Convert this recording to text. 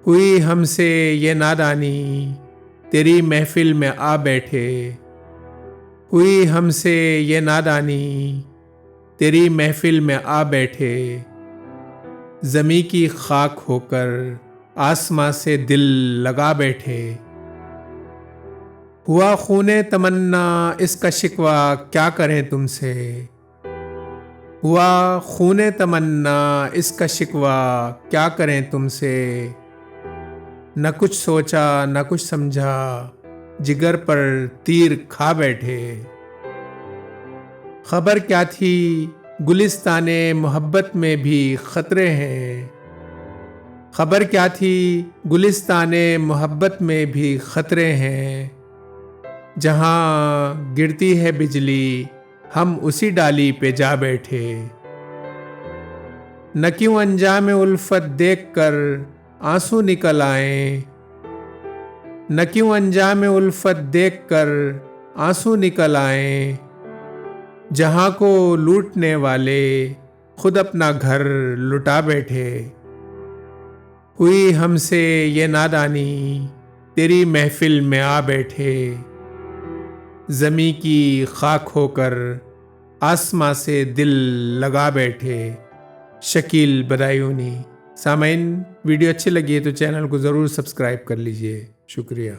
ہوئی ہم سے یہ نادانی تیری محفل میں آ بیٹھے، ہوئی ہم سے یہ نادانی تیری محفل میں آ بیٹھے، زمیں کی خاک ہو کر آسماں سے دل لگا بیٹھے، ہوا خون تمنا اس کا شکوہ کیا کریں تم سے، ہوا خون تمنا اس کا شکوہ کیا کریں تم سے، نہ کچھ سوچا نہ کچھ سمجھا جگر پر تیر کھا بیٹھے، خبر کیا تھی گلستان محبت میں بھی خطرے ہیں، خبر کیا تھی گلستان محبت میں بھی خطرے ہیں، جہاں گرتی ہے بجلی ہم اسی ڈالی پہ جا بیٹھے، نہ کیوں انجام الفت دیکھ کر آنسو نکل آئیں، نہ کیوں انجام الفت دیکھ کر آنسو نکل آئیں، جہاں کو لوٹنے والے خود اپنا گھر لٹا بیٹھے، ہوئی ہم سے یہ نادانی تیری محفل میں آ بیٹھے، زمیں کی خاک ہو کر آسماں سے دل لگا بیٹھے۔ شکیل بدایونی۔ سامعین، ویڈیو اچھی لگی ہے تو چینل کو ضرور سبسکرائب کر لیجئے۔ شکریہ۔